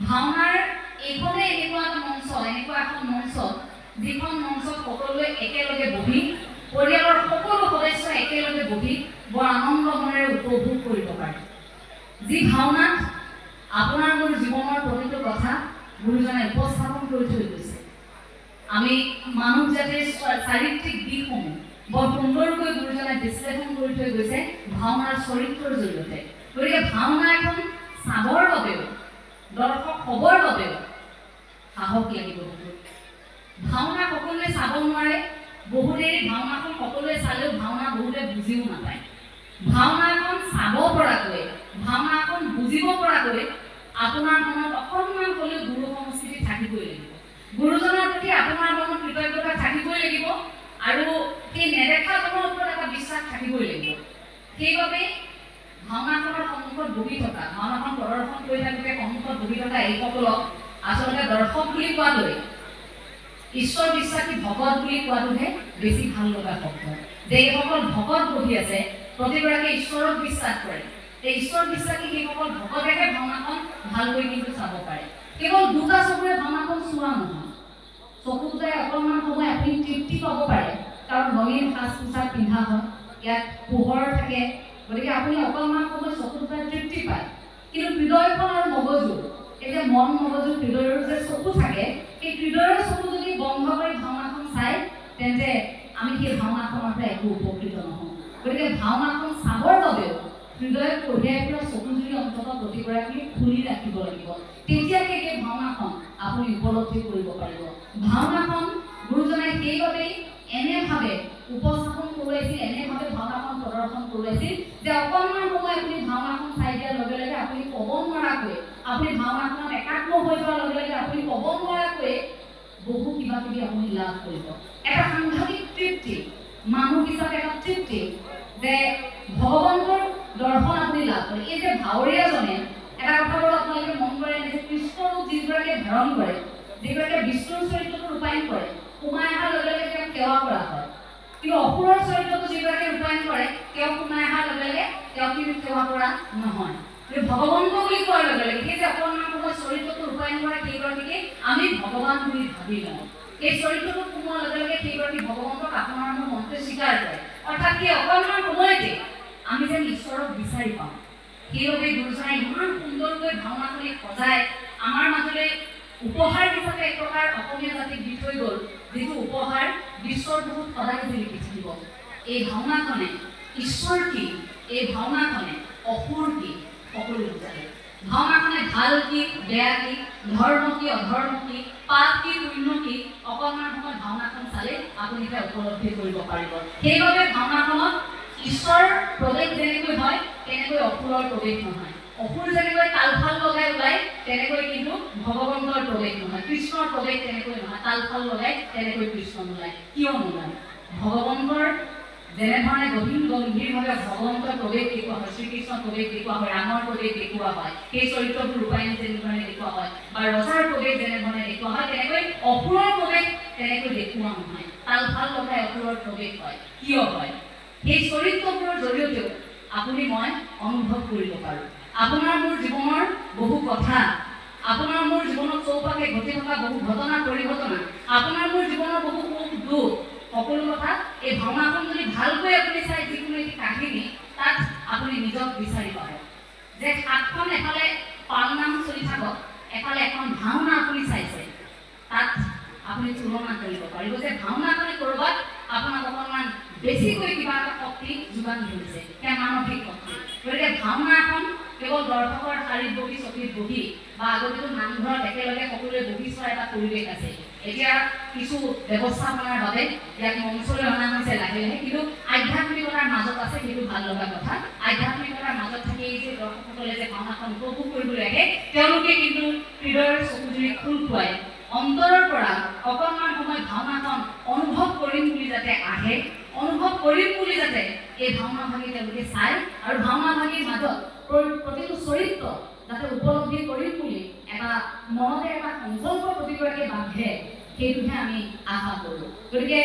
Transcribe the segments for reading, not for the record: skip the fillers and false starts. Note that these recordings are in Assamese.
ভাওনাৰ এইখনে এনেকুৱা এটা মঞ্চ, এনেকুৱা এখন মঞ্চ যিখন মঞ্চত সকলোৱে একেলগে বহি পৰিয়ালৰ সকলো সদস্য একেলগে বহি বৰ আনন্দ মনেৰে উপভোগ কৰিব পাৰে। যি ভাওনাত আপোনাৰ মোৰ জীৱনৰ প্ৰতিটো কথা গুৰুজনে উপস্থাপন কৰি থৈ গৈছে। আমি মানৱ জাতিৰ চাৰিত্ৰিক দিশসমূহ বৰ সুন্দৰকৈ গুৰুজনে বিশ্লেষণ কৰি থৈ গৈছে ভাওনাৰ চৰিত্ৰৰ জৰিয়তে। গতিকে ভাওনা এখন চাবৰ বাবেও দৰ্শক হ'বৰ বাবেও সাহস লাগিব। ভাওনা সকলোৱে চাব নোৱাৰে, বহু দেৰি ভাওনাখন সকলোৱে চালেও ভাওনা বহুতে বুজিও নাপায়। ভাওনা এখন চাব পৰাকৈ, ভাওনা এখন বুজিব পৰাকৈ আপোনাৰ মনত অকণমান হ'লেও গুৰু সংস্কৃতি থাকিবই লাগিব। গুৰুজনৰ প্ৰতি আপোনাৰ মনত কৃতজ্ঞতা থাকিবই লাগিব আৰু সেই নেদেখাজনৰ ওপৰত এটা বিশ্বাস থাকিবই লাগিব। সেইবাবে ভাওনাখনৰ সন্মুখত বহি থকা, ভাওনাখন প্ৰদৰ্শন কৰি থাকোঁতে সন্মুখত বহি থকা এইসকলক আচলতে দৰ্শক বুলি কোৱালৈ ঈশ্বৰ বিশ্বাসী ভকত বুলি কোৱাটোহে বেছি ভাল লগা শব্দ। যে এইসকল ভকত বহি আছে, প্ৰতিগৰাকী ঈশ্বৰক বিশ্বাস কৰে, এই ঈশ্বৰ বিশ্বাসী সেইসকল ভকতেহে ভাওনাখন ভালকৈ কিন্তু চাব পাৰে। কেৱল দুটা চকুৰে ভাওনাখন চোৱা নহয়, চকু দুটাই অকণমান সময় আপুনি তৃপ্তি পাব পাৰে, কাৰণ ৰঙীন সাজ পোছাক পিন্ধা হয়, ইয়াত পোহৰ থাকে, গতিকে আপুনি অকণমান সময় চকু দুটাই তৃপ্তি পায়। কিন্তু হৃদয়খন আৰু মগজু, এই যে মন মগজু হৃদয়ৰ যে চকু থাকে, এই হৃদয়ৰ চকু যদি বন্ধ কৰি ভাওনাখন চায় তেন্তে আমি সেই ভাওনাখনৰ পৰা একো উপকৃত নহওঁ। গতিকে ভাওনাখন চাবৰ বাবেও হৃদয়ত কঢ়িয়াই ফুৰা চকুজুৰি অন্তত প্ৰতিগৰাকী খুলি ৰাখিব লাগিব। তেতিয়াহে সেই ভাওনাখন আপুনি উপলব্ধি কৰিব পাৰিব। ভাওনাখন গুৰুজনাই সেইবাবেই এনেভাৱে উপস্থাপন কৰোৱাইছিল, এনেভাৱে ভাওনাখন প্ৰদৰ্শন কৰোৱাইছিল যে অকণমান সময় আপুনি ভাওনাখন চাই দিয়াৰ লগে লগে আপুনি ক'ব নোৱাৰাকৈ, আপুনি ভাওনাখনত একাত্ম হৈ যোৱাৰ লগে লগে আপুনি ক'ব নোৱাৰাকৈ বহু কিবা কিবি আপুনি লাভ কৰিব। এটা সাংঘাতিক তৃপ্তি, মানুহ হিচাপে এটা তৃপ্তি যে ভগৱন্তৰ দৰ্শন আপুনি লাভ কৰে। এই যে ভাৱৰীয়াজনে এটা কথা বাৰু আপোনালোকে মন কৰে যে কৃষ্ণ ৰূপ যিগৰাকীয়ে ধাৰণ কৰে, যিগৰাকীয়ে বিষ্ণুৰ চৰিত্ৰটো ৰূপায়ণ কৰে, সোমাই অহাৰ লগে লগে তেওঁক সেৱা কৰা হয়। কিন্তু অসুৰৰ চৰিত্ৰটো যিগৰাকীয়ে ৰূপায়ণ কৰে, তেওঁ সোমাই অহাৰ লগে লগে তেওঁক কিন্তু সেৱা কৰা নহয়। ভগৱন্ত বুলি কোৱাৰ লগে লগে সেই যে অকণমান সময় চৰিত্ৰটো ৰূপায়ণ কৰা সেইগৰাকীকে আমি ভগৱান বুলি ভাবি লওঁ। এই চৰিত্ৰটো সোমোৱাৰ লগে লগে সেইগৰাকী ভগৱন্তক আপোনাৰ মোৰ মনটোৱে স্বীকাৰ কৰে, অৰ্থাৎ সেই অকণমান সময়তে আমি যেন ঈশ্বৰক বিচাৰি পাওঁ। সেইবাবে গুৰুজনাই ইমান সুন্দৰকৈ ভাওনাখনি সজাই আমাৰ মাজলৈ উপহাৰ হিচাপে এক প্ৰকাৰ অসমীয়া জাতিক দি থৈ গ'ল, যিটো উপহাৰ বিশ্বৰ বহুত সদায় জিলিকি থাকিব। এই ভাওনাখনে ঈশ্বৰ কি, এই ভাওনাখনে অসুৰ কি সকলো বুজালে। ভাওনাখনে ভাল কি, বেয়া কি, ধৰ্ম কি, অধৰ্ম কি, পাপ কি, পুণ্য কি, অকণমান সময় ভাওনাখন চালে আপুনি এটা উপলব্ধি কৰিব পাৰিব। সেইবাবে ভাওনাখনত ঈশ্বৰ প্ৰৱেশ যেনেকৈ হয় তেনেকৈ অসুৰৰ প্ৰৱেশ নহয়। অসুৰ যেনেকৈ তালফাল লগাই ওলায় তেনেকৈ কিন্তু ভগৱন্তৰ প্ৰৱেশ নহয়, কৃষ্ণৰ প্ৰৱেশ তেনেকৈ নহয়। তালফাল লগাই তেনেকৈ কৃষ্ণ নোলায়। কিয় নোলায়? ভগৱন্তৰ যেনেধৰণে গভীৰভাৱে ভগৱন্তৰ প্ৰৱেশ দেখুওৱা হয়, শ্ৰীকৃষ্ণৰ প্ৰৱেশ দেখুওৱা হয়, ৰামৰ প্ৰৱেশ দেখুওৱা হয়, সেই চৰিত্ৰবোৰ ৰূপায়ণ যেনেধৰণে দেখুওৱা হয়, বা ৰজাৰ প্ৰৱেশ যেনেধৰণে দেখুওৱা হয়, তেনেকৈ অসুৰৰ প্ৰৱেশ তেনেকৈ দেখুওৱা নহয়। তালফাল লগাই অসুৰৰ প্ৰৱেশ হয়। কিয় হয়? সেই চৰিত্ৰবোৰৰ জৰিয়তেও আপুনি মই অনুভৱ কৰিব পাৰোঁ। আপোনাৰ মোৰ জীৱনৰ বহু কথা, আপোনাৰ মোৰ জীৱনত চৌপাশে ঘটি থকা বহু ঘটনা পৰিঘটনা, আপোনাৰ মোৰ জীৱনৰ বহু সুখ দুখ, সকলো কথা এই ভাওনাখন যদি ভালকৈ আপুনি চাই যিকোনো এটি কাহিনী তাত আপুনি নিজক বিচাৰি পাব। যে হাতখন এফালে পালনাম চলি থাকক, এফালে এখন ভাওনা আপুনি চাইছে, তাত আপুনি তুলনা কৰিব পাৰিব যে ভাওনাখনে ক'ৰবাত আপোনাক অকণমান বেছিকৈ কিবা এটা শক্তি যোগান ধৰিছে, সেয়া মানসিক শক্তি। গতিকে ভাওনা এখন কেৱল দৰ্শকৰ শাৰীত বহি চকীত বহি বা আগতেতো নামঘৰত একেলগে সকলোৱে বহি চোৱা এটা পৰিৱেশ আছে। এতিয়া কিছু ব্যৱস্থাপনাৰ বাবে ইয়াক মঞ্চলৈ অনা হৈছে লাহে লাহে, কিন্তু আধ্যাত্মিকতাৰ মাজত আছে, সেইটো ভাল লগা কথা। আধ্যাত্মিকতাৰ মাজত থাকি এই যে দৰ্শকসকলে যে ভাওনাখন উপভোগ কৰিবলৈ আহে, তেওঁলোকে কিন্তু হৃদয়ৰ চকুজুৰি খোল খুৱাই অন্তৰৰ পৰা অকণমান সময় ভাওনাখন অনুভৱ কৰিম বুলি যাতে আহে, অনুভৱ কৰিম বুলি যাতে এই ভাওনা ভাগি তেওঁলোকে চায়, আৰু ভাওনা ভাগিৰ মাজত প্ৰতিটো চৰিত্ৰ যাতে উপলব্ধি কৰিম বুলি এটা মনতে এটা সংকল্প প্ৰতিগৰাকীয়ে বান্ধে, সেইটোহে আমি আশা কৰোঁ। গতিকে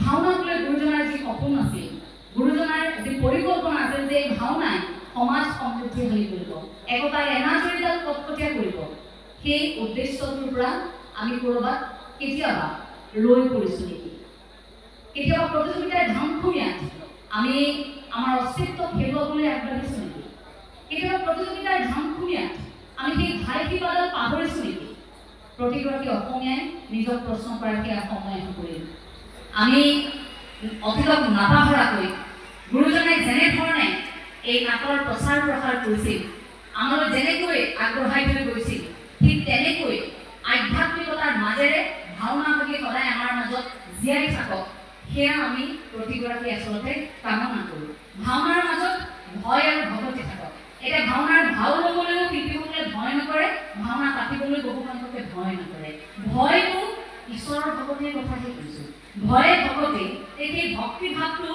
ভাওনাক লৈ গুৰুজনাৰ যি সপোন আছিল, গুৰুজনাৰ যি পৰিকল্পনা আছিল যে ভাওনাই সমাজ সমৃদ্ধিশালী কৰিব, একতাৰ এনাজৰীডাল কটকটীয়া কৰিব, সেই উদ্দেশ্যটোৰ পৰা আমি ক'ৰবাত কেতিয়াবা ৰৈ পৰিছোঁ নেকি? কেতিয়াবা প্ৰতিযোগিতাৰ ধামখুমীয়াত আমি আমাৰ অস্তিত্ব হেৰুৱাবলৈ আগবাঢ়িছোঁ নেকি? কেতিয়াবা প্ৰতিযোগিতাৰ ধামখুমীয়াত আমি সেই ভাইটিবাদত পাহৰিছোঁ নেকি? প্ৰতিগৰাকী অসমীয়াই নিজক প্ৰশ্ন কৰাৰ সময় আহি পৰিল। আমি অতীতক নাপাহৰাকৈ গুৰুজনাই যেনেধৰণে এই নাটৰ প্ৰচাৰ প্ৰসাৰ কৰিছিল, আমালৈ যেনেকৈ আগবঢ়াই থৈ গৈছিল, ঠিক তেনেকৈ আধ্যাত্মিকতাৰ মাজেৰে ভাওনাভাগী সদায় আমাৰ মাজত জীয়াই থাকক, সেয়া আমি প্ৰতিগৰাকী আচলতে কামনা কৰোঁ। ভাওনাৰ মাজত ভয় আৰু ভগতি থাকক। এতিয়া ভাওনাৰ ভাও ল'বলৈও শিল্পীসকলে ভয় নকৰে, ভাওনা পাতিবলৈ বহু সংখ্যকে ভয় নকৰে। ভয়টো ঈশ্বৰৰ ভগতিৰ কথাহে কৈছোঁ। ভয়ে ভগতি, সেই ভক্তিভাৱটো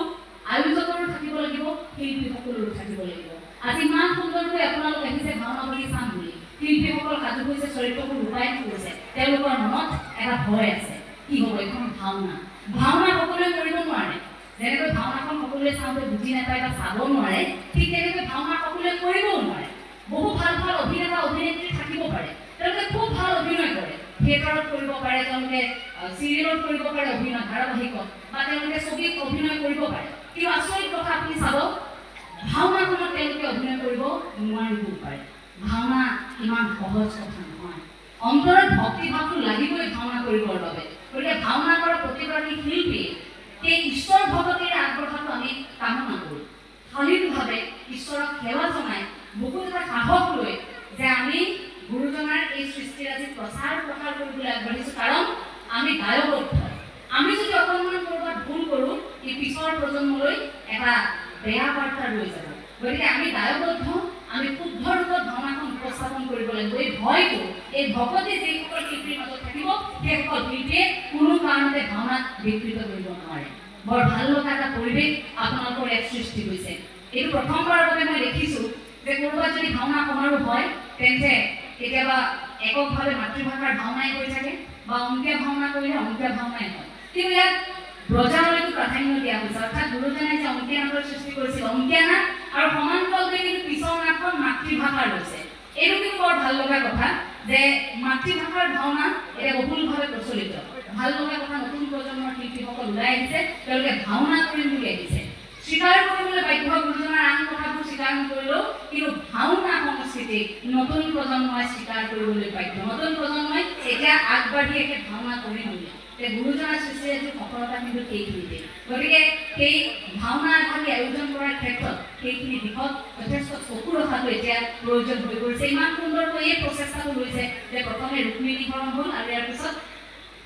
আয়োজকৰো থাকিব লাগিব, শিল্পীসকলৰো থাকিব লাগিব। আজি ইমান সুন্দৰকৈ আপোনালোক আহিছে ভাওনাভাগী চাম বুলি, শিল্পীসকল সাজু হৈছে, চৰিত্ৰবোৰ ৰূপায়ণ কৰিছে, তেওঁলোকৰ মনত এটা ভয় আছে, কি হ'ব এইখন ভাওনা। ভাওনা সকলোৱে কৰিব নোৱাৰে। যেনেকৈ ভাওনাখন সকলোৱে চাওঁতে বুজি নাপায় বা চাব নোৱাৰে, ঠিক তেনেকৈ ভাওনা সকলোৱে কৰিবও নোৱাৰে। বহু ভাল ভাল অভিনেতা অভিনেত্ৰী থাকিব পাৰে, তেওঁলোকে খুব ভাল অভিনয় কৰে, থিয়েটাৰত কৰিব পাৰে, তেওঁলোকে চিৰিয়েলত কৰিব পাৰে অভিনয়, ধাৰাবাহিকত, বা তেওঁলোকে ছবিত অভিনয় কৰিব পাৰে। কিন্তু আচৰিত কথা আপুনি চাব, ভাওনাখনত তেওঁলোকে অভিনয় কৰিব নোৱাৰিবও পাৰে। ভাওনা ইমান সহজ কথা নহয়। অন্তৰত ভক্তিভাৱটো লাগিবই ভাওনা কৰিবৰ বাবে। গতিকে ভাওনা কৰা প্ৰতিগৰাকী শিল্পীয়ে সেই ঈশ্বৰ ভগতিৰে আগবঢ়াটো আমি কামনা কৰোঁ। শালীনভাৱে ঈশ্বৰক সেৱা জনাই বহুত এটা সাহস লৈ যে আমি গুৰুজনাৰ এই সৃষ্টিৰাজি প্ৰচাৰ প্ৰসাৰ কৰিবলৈ আগবাঢ়িছোঁ, কাৰণ আমি দায়বদ্ধ। আমি যদি অকণমান ক'ৰবাত ভুল কৰোঁ, এই পিছৰ প্ৰজন্মলৈ এটা বেয়া বাৰ্তা ৰৈ যাব। গতিকে আমি দায়বদ্ধ, আমি শুদ্ধ ৰূপত ভাওনাখন উপস্থাপন কৰিব লাগিব। এই ভয়টো, এই ভগতি যিসকল শিল্পীৰ মাজত থাকিব, সেইসকল শিল্পীয়ে কোনো কাৰণতে ভাওনাত বিকৃত কৰিব নোৱাৰে। বৰ ভাল লগা এটা পৰিৱেশ আপোনালোকৰ ইয়াত সৃষ্টি হৈছে। এইটো প্ৰথমবাৰৰ বাবে মই দেখিছোঁ যে ক'ৰবাত যদি ভাওনা সমাৰোহ হয়, তেন্তে কেতিয়াবা এককভাৱে মাতৃভাষাৰ ভাওনাই হৈ থাকে, বা অংকীয়া ভাওনা কৰিলে অংকীয়া ভাওনাই হয়। কিন্তু ইয়াত ব্ৰজাৱলীটো প্ৰাধান্য দিয়া হৈছে, অৰ্থাৎ গুৰুজনাই যে অংকীয়া নাটৰ সৃষ্টি কৰিছিল, অংকীয়া নাট আৰু সমান্তৰালভাৱে কিন্তু পিছৰ নাটখন মাতৃভাষাৰ হৈছে। এইটো কিন্তু বৰ ভাল লগা কথা যে মাতৃভাষাৰ ভাওনা এতিয়া বহুলভাৱে প্ৰচলিত। ভাল লগা কথা, নতুন প্ৰজন্মৰ শিল্পীসকল ওলাই আহিছে, তেওঁলোকে ভাওনা কৰিম বুলি আহিছে। স্বীকাৰ কৰিবলৈ বাধ্য, গুৰুজনাৰ আন কথাবোৰ স্বীকাৰ নকৰিলেও কিন্তু ভাওনা সংস্কৃতি নতুন প্ৰজন্মই স্বীকাৰ কৰিবলৈ বাধ্য। নতুন প্ৰজন্মই এতিয়া আগবাঢ়ি একে ভাওনা কৰিম বুলি। গুৰুজনাৰ সৃষ্টিৰাজিৰ সফলতা কিন্তু সেইখিনিতে। গতিকে সেই ভাওনা এভাগী আয়োজন কৰাৰ ক্ষেত্ৰত সেইখিনি দিশত যথেষ্ট চকু ৰখাটো এতিয়া প্ৰয়োজন হৈ পৰিছে। ইমান সুন্দৰকৈ এই প্ৰচেষ্টাটো লৈছে যে প্ৰথমে ৰুক্মিণীকৰণ হ'ল আৰু ইয়াৰ পিছত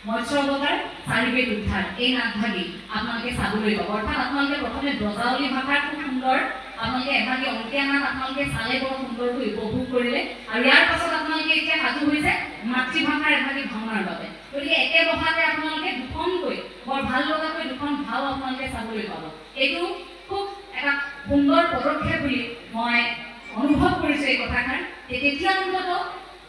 মৎস্য অৱতাৰ, চাৰিবেদ উদ্ধাৰ, এই নাটভাগী আপোনালোকে চাবলৈ পাব। অৰ্থাৎ আপোনালোকে প্ৰথমে ব্ৰজাৱলী ভাষাৰ খুব সুন্দৰ, আপোনালোকে এভাগী অংকীয়া নাট আপোনালোকে চালে বৰ সুন্দৰকৈ উপভোগ কৰিলে, আৰু ইয়াৰ পাছত আপোনালোকে এতিয়া সাজু হৈছে মাতৃভাষাৰ এভাগী ভাওনাৰ বাবে। গতিকে একে বহাতে আপোনালোকে দুখনকৈ বৰ ভাল লগাকৈ দুখন ভাও আপোনালোকে চাবলৈ পাব। এইটো খুব এটা সুন্দৰ পদক্ষেপ বুলি মই অনুভৱ কৰিছোঁ এই কথাষাৰ। তেতিয়া অন্তত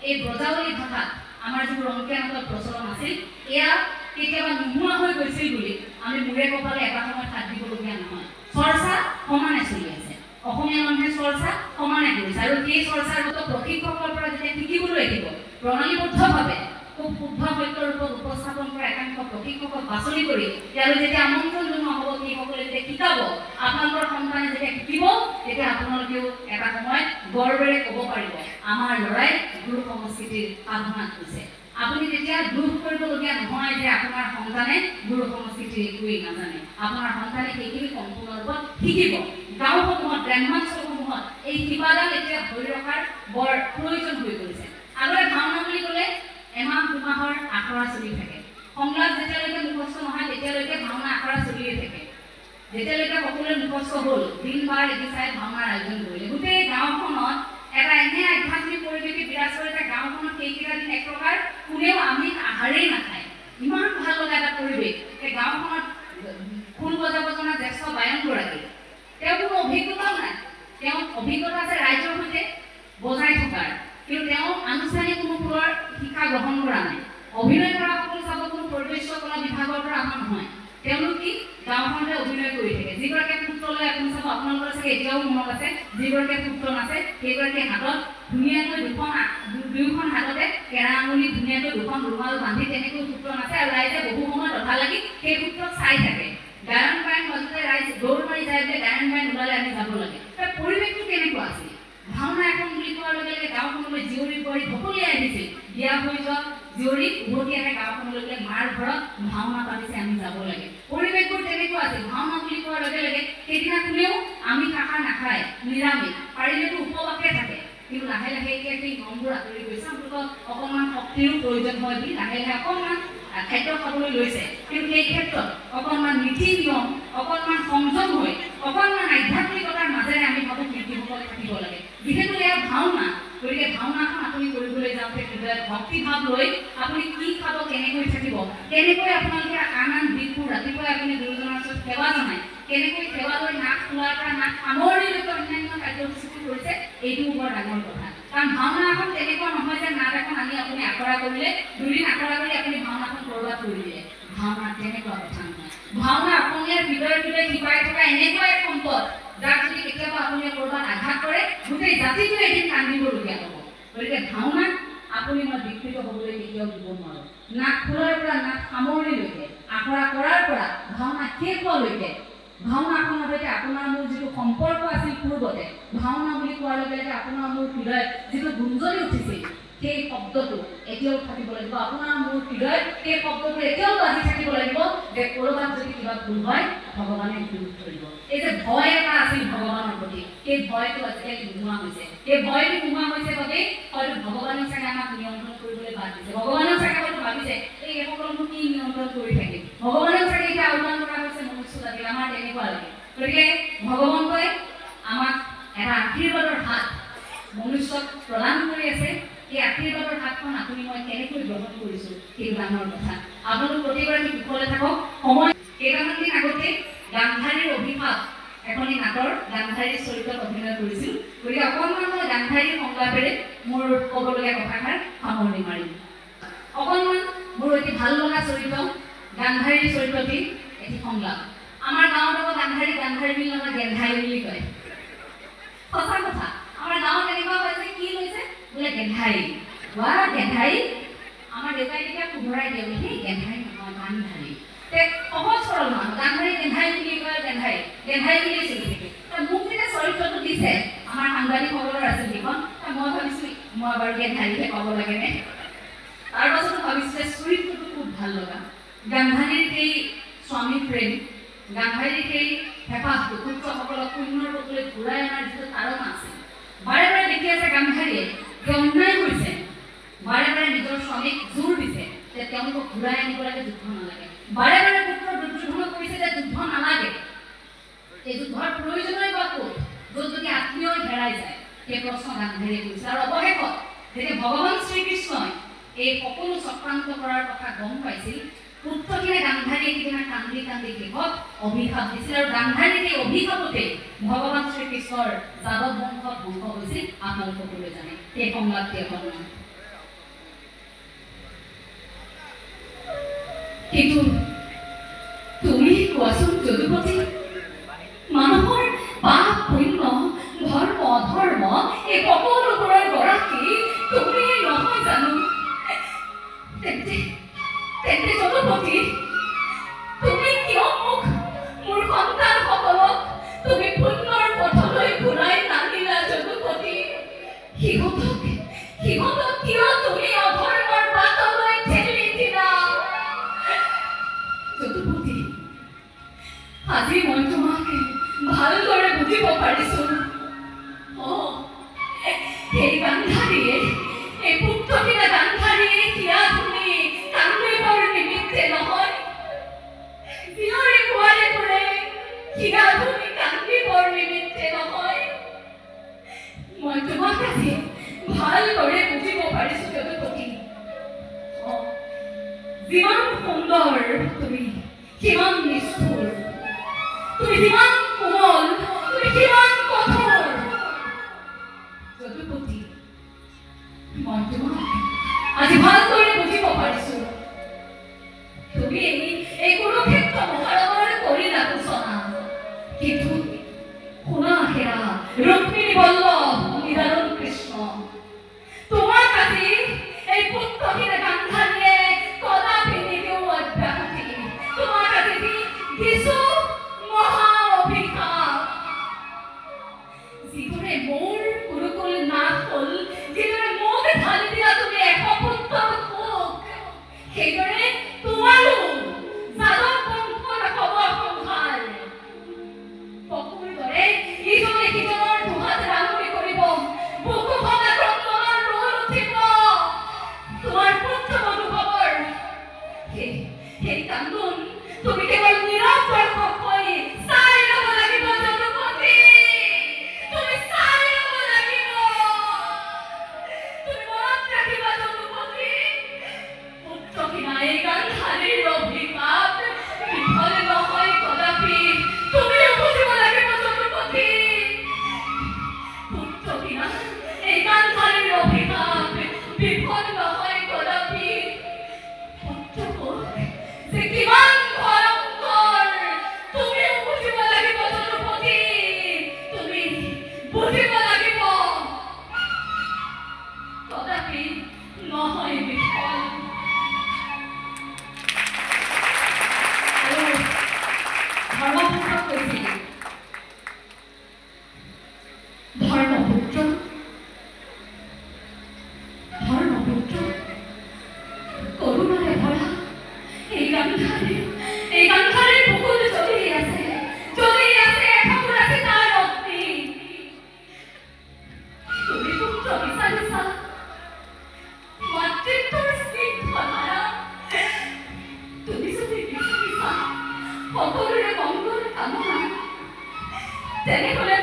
এই ব্ৰজাৱলী ভাষাত আমাৰ যিবোৰ অংকীয়া নাটৰ প্ৰচলন আছিল, এয়া কেতিয়াবা নোহোৱা হৈ গৈছিল বুলি আমি মূৰে কপালে এটা সময়ত হাত দিবলগীয়া নহয়। চৰ্চা সমানে চলি আছে, অসমীয়া মানুহে চৰ্চা সমানে কৰিছে, আৰু সেই চৰ্চাৰ মতো প্ৰশিক্ষকৰ পৰা যেতিয়া শিকিবলৈ আহিব, প্ৰণালীবদ্ধভাৱে খুব শুদ্ধ সত্যৰ ৰূপত উপস্থাপন কৰা একাংশ প্ৰশিক্ষকক বাছনি কৰি ইয়ালৈ যেতিয়া আমন্ত্ৰণ জনোৱা হ'ব, সেইসকলে যেতিয়া শিকাব, আপোনালোকৰ সন্তানে যেতিয়া শিকিব, তেতিয়া আপোনালোকেও এটা সময়ত গৰ্বেৰে ক'ব পাৰিব আমাৰ ল'ৰাই গুৰু সংস্কৃতিৰ সাধনা কৰিছে। আপুনি তেতিয়া দুখ কৰিবলগীয়া নহয় যে আপোনাৰ সন্তানে গুৰু সংস্কৃতিৰ একোৱেই নাজানে। আপোনাৰ সন্তানে সেইখিনি সম্পূৰ্ণ ৰূপত শিকিব। গাঁওসমূহত, গ্ৰাম্যাঞ্চলসমূহত এই শিপাডাল এতিয়া ধৰি ৰখাৰ বৰ প্ৰয়োজন হৈ পৰিছে। আগতে ভাওনা বুলি ক'লে এমাহ দুমাহৰ আখৰা চলি থাকে। সংলাপ যেতিয়ালৈকে মুখস্থ নহয় তেতিয়ালৈকে ভাওনা আখৰা চলিয়ে থাকে। যেতিয়ালৈকে সকলোৱে মুখস্থ হ'ল, দিন বাৰ এদিচাই ভাওনাৰ আয়োজন কৰিলে, গোটেই গাঁওখনত এটা এনে আধ্যাত্মিক পৰিৱেশে বিৰাজ কৰে যে গাঁওখনত সেইকেইটা দিন এক প্ৰকাৰ কোনেও আমি আহাৰেই নাখায়। ইমান ভাল লগা এটা পৰিৱেশ। সেই গাঁওখনত খোল বজাব জনা জ্যেষ্ঠ বায়নগৰাকী, তেওঁ কোনো অভিজ্ঞতাও নাই। তেওঁ অভিজ্ঞতা আছে ৰাইজৰ সৈতে বজাই থকাৰ, কিন্তু তেওঁ আনুষ্ঠানিক কোনো ফুলৰ শিক্ষা গ্ৰহণ কৰা নাই। অভিনয় কৰা সকলো চাব কোনো পৰিৱেশ কলা বিভাগৰ পৰা অহা নহয়। তেওঁলোক কি গাঁওখনতে অভিনয় কৰি থাকে যিগৰাকী পুত্ৰলৈ আপুনি চাব আপোনালোকৰ চাগে এতিয়াও মনত আছে যিগৰাকী পুত্ৰ আছে সেইগৰাকী হাতত ধুনীয়াকৈ দুখন হাততে কেৰা আঙুলি ধুনীয়াকৈ দুখন ৰুমাল বান্ধি তেনেকৈ পুত্ৰ আছে আৰু ৰাইজে বহু সময় কথা লাগি সেই পুত্ৰক চাই থাকে গায়ন বায়ন মাজতে ৰাইজ দৌৰ মাৰি যায় যে গায়ন বায়ন ওলালে আমি যাব লাগে তাৰ পৰিৱেশটো কেনেকুৱা আছিল ভাওনা এখন বুলি কোৱাৰ লগে লগে গাঁওখনলৈ জীয়ৰী বোৱাৰী সকলোৱে আহিছিল বিয়া হৈ যোৱা জীয়ৰী উভতি আহে গাঁওখনলৈ মাৰ ঘৰত ভাওনা পাতিছে আমি যাব লাগে পৰিৱেশবোৰ তেনেকুৱা আছিল ভাওনা বুলি কোৱাৰ লগে লগে সেইদিনা কোনেও আমি খাখা নাখায় নিৰামিষ পাৰিলেতো উপবাসে থাকে কিন্তু লাহে লাহে এতিয়া সেই নিয়মবোৰ আঁতৰি গৈছে অন্ততঃ অকণমান শক্তিৰো প্ৰয়োজন হয় বুলি লাহে লাহে অকণমান খাদ্য খাবলৈ লৈছে কিন্তু সেই ক্ষেত্ৰত অকণমান নীতি নিয়ম অকণমান সংযম হৈ অকণমান আধ্যাত্মিকতাৰ মাজেৰে আমি ভাবোঁ শিল্পীসকলে থাকিব লাগে যিহেতু এয়া ভাওনা গতিকে ভাওনাখন আপুনি কৰিবলৈ যাওঁতে হৃদয়ত ভক্তিভাৱ লৈ আপুনি কি খাব কেনেকৈ থাকিব কেনেকৈ আপোনালোকে আন আন দিশবোৰ ৰাতিপুৱাই আপুনি গুৰুজনাৰ ওচৰত সেৱা জনায় কেনেকৈ সেৱা লৈ নাক খোলাৰ পৰা নাক সামৰণিলৈকে অন্যান্য কাৰ্যসূচী কৰিছে এইটো বৰ ডাঙৰ কথা কাৰণ ভাওনা এখন তেনেকুৱা নহয় যে নাট এখন আনি আপুনি আখৰা কৰিলে দুদিন আখৰা কৰি আপুনি ভাওনাখন কৰবাত কৰি দিলে ভাওনা তেনেকুৱা কথা নহয় ভাওনা অসমীয়াৰ হৃদয়ে হৃদয়ে শিপাই থকা এনেকুৱা এক সম্পদ যাক যদি কেতিয়াবা আপুনি কৰবাত আঘাত কৰে গোটেই জাতিটো এদিন কান্দিবলগীয়া হ'ব গতিকে ভাওনা আপুনি মই বিকৃত হ'বলৈ কেতিয়াও দিব নোৱাৰোঁ নাক খোলাৰ পৰা নাক সামৰণিলৈকে আখৰা কৰাৰ পৰা ভাওনা শেষ হোৱালৈকে ভাওনাখনৰ সৈতে আপোনাৰ মোৰ যিটো সম্পৰ্ক আছিল পূৰ্বতে ভাওনা বুলি কোৱাৰ লগে লগে আপোনাৰ মোৰ হৃদয়ত যিটো গুঞ্জৰি উঠিছিল সেই শব্দটো এতিয়াও থাকিব লাগিব আপোনাৰ মোৰ হৃদয়ত সেই শব্দটো এতিয়াও বাজি থাকিব লাগিব যে ক'ৰবাত যদি কিবা ভুল হয় ভগৱানে ভুল ধৰিব এই যে ভয় এটা আছিল ভগৱানৰ প্ৰতি সেই ভয়টো আজিকালি নোহোৱা হৈছে সেই ভয়টো নোহোৱা হৈছে বাবেই হয়তো ভগৱানে চাগে আমাক নিয়ন্ত্ৰণ কৰিবলৈ বাদ দিছে ভগৱানেও চাগে হয়তো ভাবিছে এই সকলোবোৰ কি নিয়ন্ত্ৰণ কৰি থাকিম ভগৱানেও চাগে এতিয়া আহ্বান কৰা হৈছে মনুষ্য জাতিক আমাৰ তেনেকুৱা লাগে গতিকে ভগৱন্তই আমাক এটা আশীৰ্বাদৰ হাত মনুষ্যক প্ৰদান কৰি আছে এই আশীৰ্বাদৰ হাতখন আপুনি মই কেনেকৈ গ্ৰহণ কৰিছোঁ সেইটো ডাঙৰ কথা আপোনালোক প্ৰতিগৰাকী কুশলে থাকক সময় কেইটামান দিন আগতে গান্ধাৰীৰ অভিশাপ এখনি নাটৰ গান্ধাৰীৰ চৰিত্ৰত অভিনয় কৰিছিল গতিকে অকণমান মই গান্ধাৰীৰ সংলাপেৰে মোৰ ক'বলগীয়া কথাষাৰ সামৰণি মাৰিম অকণমান মোৰ অতি ভাল লগা চৰিত্ৰ গান্ধাৰীৰ চৰিত্ৰটি এটি সংলাপ আমাৰ গাঁৱত আকৌ গান্ধাৰী বুলি নহয় গেন্ধাৰী বুলি কয় সঁচা কথা আমাৰ গাঁৱত এনেকুৱা হৈছে কি লৈছে বোলে গেন্ধাৰী ৱা গেন্ধাৰী আমাৰ দেউতাই তেতিয়া শুধৰাই দিয়ে বুলি সেই গেন্ধাৰী নহয় গান্ধাৰী সহজ সৰল নহয় গান্ধাৰী গেন্ধাৰী বুলি কয় গেন্ধাৰী বুলি চলি থাকে মোক যেতিয়া চৰিত্ৰটো দিছে আমাৰ সাংবাদিকসকলৰ আছিল যিখন মই ভাবিছোঁ মই বাৰু গেন্ধাৰীহে ক'ব লাগেনে তাৰপাছতো ভাবিছোঁ যে চৰিত্ৰটো খুব ভাল লগা গান্ধাৰীৰ সেই স্বামী প্ৰেম গান্ধাৰীৰ সেই হেঁপাহটো পুত্ৰসকলক পুণ্যৰ পথলৈ ঘূৰাই অনাৰ যিটো তাৰণা আছিল বাৰে বাৰে দেখি আছে গান্ধাৰীয়ে যে অন্যায় হৈছে বাৰে বাৰে নিজৰ স্বামীক জোৰ দিছে যে তেওঁলোকক ঘূৰাই আনিব লাগে যুদ্ধ নালাগে বাৰে বাৰে পুত্ৰ দুৰ্যোধনক কৈছে যে যুদ্ধ নালাগে এই যুদ্ধৰ প্ৰয়োজনেই বা ক'ত য'ত যদি আত্মীয় হেৰাই যায় সেই প্ৰশ্ন গান্ধাৰীয়ে কৰিছে আৰু অৱশেষত যেতিয়া ভগৱান শ্ৰীকৃষ্ণই এই সকলো চক্ৰান্ত কৰাৰ কথা গম পাইছিল পুত্ৰখিনে গান্ধাৰীয়ে সিদিনা কান্দি কান্দি শেষত অভিশাপ দিছিল আৰু গান্ধাৰীৰ এই অভিশাপতে ভগৱান শ্ৰীকৃষ্ণৰ যাদৱ বংশ ধ্বংস হৈছিল আপোনালোক সকলোৱে জানে সেই সংলাপটি এখন কিন্তু তুমি কোৱাচোন যদুপতি মানুহৰ পাপ পুণ্য ধৰ্ম অধৰ্ম এই সকলোবোৰৰ গৰাকী তুমি নহয় জানো তেন্তে যদুপতি তুমি কিয় মোক মোৰ সন্তানসকলক তুমি পুণ্যৰ পথলৈ ঘূৰাই নানিলা যদুপতি সিহঁতক কিয় তুমি অধৰ্মৰ বাটলৈ ঠেলি দিলা যদুপতি আজি মই তোমাক ভালদৰে বুজিব পাৰিছো এই গান্ধাৰীয়ে এই পুত্ৰখিনা গান্ধাৰীয়ে কিয়া তুমি কান্দিবৰ নিমিত্তে নহয় জীয়ৰী বোৱাৰীবোৰে কিয়া তুমি কান্দিবৰ নিমিত্তে নহয় মই তোমাক আজি ভালদৰে বুজিব পাৰিছো যদুপতি যিমান সুন্দৰ তুমি সিমান নিষ্ঠুৰ তুমি যিমান কোমল তুমি সিমান কঠোৰ যদুপতি মই তোমাক আজি ভালদৰে বুজিব পাৰিছো তুমি এই কুৰুক্ষেত্ৰ মহাৰণৰ কৰিলা নহয় বিফল। আৰু ধৰ্মপুত্ৰ কৈছিল, ধৰ্মপুত্ৰ কৰুণাৰে ভৰা এই গান্ধাৰে বুকুল জ্বলি আছে ঠাকুৰ আছে তাৰ অগ্নি। তুমি পুত্ৰ বিচাৰিছা মাতৃত্বৰ স্নিগ্ধ ধাৰা, তুমি যদি বিচাৰিছা সকলোৰে মংগল কামনা, তেনেহলে